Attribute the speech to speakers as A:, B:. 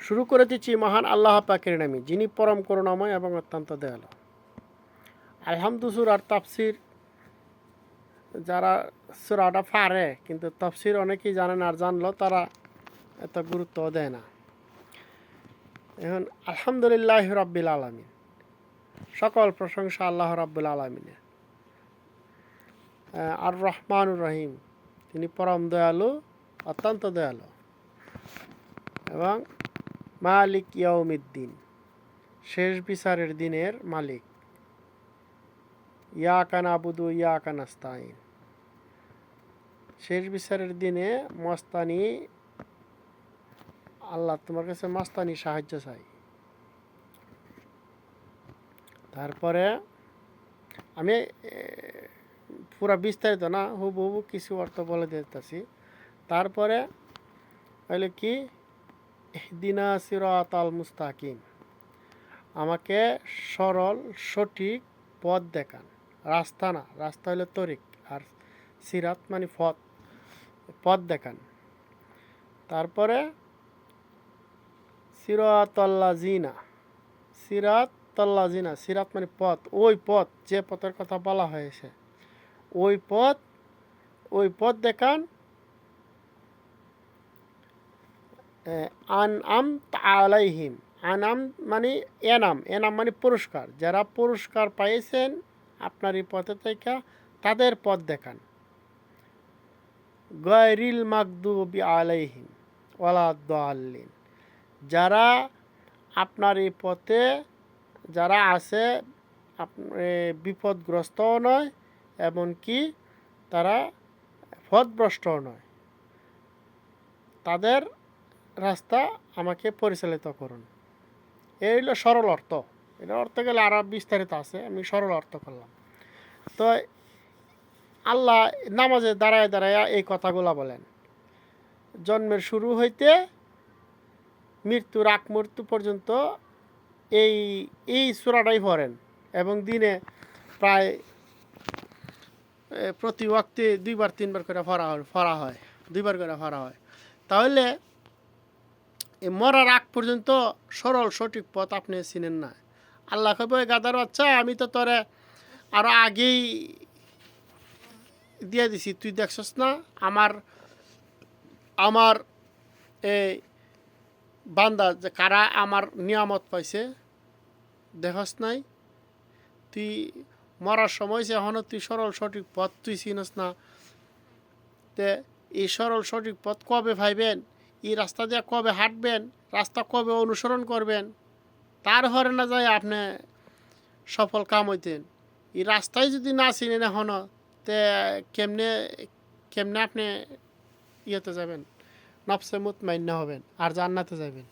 A: শুরু করে দিচ্ছি মহান আল্লাহ পাকের নামে, যিনি পরম করুণাময় এবং অত্যন্ত দয়ালু। আলহামদু সূরার তাফসির যারা সূরাটা পারে, কিন্তু তাফসির অনেকেই জানে না, আর জানলেও তারা এত গুরুত্ব দেয় না। এখন আলহামদুলিল্লাহ রাব্বিল আলামিন, সকল প্রশংসা আল্লাহ রাব্বুল আলামিনের। আর রহমানুর রহিম, তিনি পরম দয়ালু, অত্যন্ত দয়ালু। এবং মালিক ইয়াউমিদ্দিন, শেষ বিচারের দিনের মালিক। ইয়াকা নাবুদু ইয়াকা নাস্তাইন, শেষ বিচারের দিনে মস্তানি আল্লাহ, তোমার কাছে মস্তানি সাহায্য চাই। তারপরে আমি পুরা বিস্তারিত না, হুবহু কিছু অর্থ বলে দিতেছি। তারপরে হইলে কি, ইহদিনা সিরাতাল মুস্তাকিম, আমাকে সরল সঠিক পথ দেখান। রাস্তা না, রাস্তা হলো তরিক, আর সিরাত মানে পথ দেখান। তারপরে সিরাতাল্লাযিনা, সিরাতাল্লাযিনা, সিরাত মানে পথ, ওই পথ, যে পথের কথা বলা হয়েছে, ওই পথ দেখান। আনআম আলাইহিম, আনাম মানে এনাম মানে পুরস্কার, যারা পুরস্কার পাইয়েছেন আপনার এই পথে থেকে, তাদের পথ দেখান। গায়রিল মাগদুবি আলাইহিম ওয়ালাদ-দাল্লিন, যারা আপনার এই পথে যারা আছে বিপদগ্রস্তও নয়, এমনকি তারা পথভ্রষ্টও নয়, তাদের রাস্তা আমাকে পরিচালিত করুন। এই হলো সরল অর্থ। এটা অর্থ গেলে আরও বিস্তারিত আছে, আমি সরল অর্থ করলাম। তো আল্লাহ নামাজে দাঁড়ায় দাঁড়ায় এই কথাগুলো বলেন। জন্মের শুরু হইতে মৃত্যুর আগ মুহূর্ত পর্যন্ত এই সূরাটাই পড়েন, এবং দিনে প্রায় প্রতি ওয়াক্তে 2-3 বার করে পড়া হয়, 2বার করে পড়া হয়। তাহলে এই মরার আগ পর্যন্ত সরল সঠিক পথ আপনি চিনেন না। আল্লাহ কবে, গাদার বাচ্চা, আমি তো তোরে আরও আগেই দিয়ে দিছি, তুই দেখছস না? আমার এই বান্দা যে কারা আমার নিয়ামত পাইছে, দেখস নাই? তুই মরার সময় যে এখনও তুই সরল সঠিক পথ তুই চিনস না। তে এই সরল সঠিক পথ কবে ভাইবেন, এই রাস্তা দিয়ে কবে হাঁটবেন, রাস্তা কবে অনুসরণ করবেন, তার হরে না যায় আপনি সফল কাম হইতেন। এই রাস্তায় যদি না চিনেন এখনও, তে কেমনে আপনি ইয়েতে যাবেন, নফসে মুতমাইন্না হবেন আর জান্নাতে যাবেন।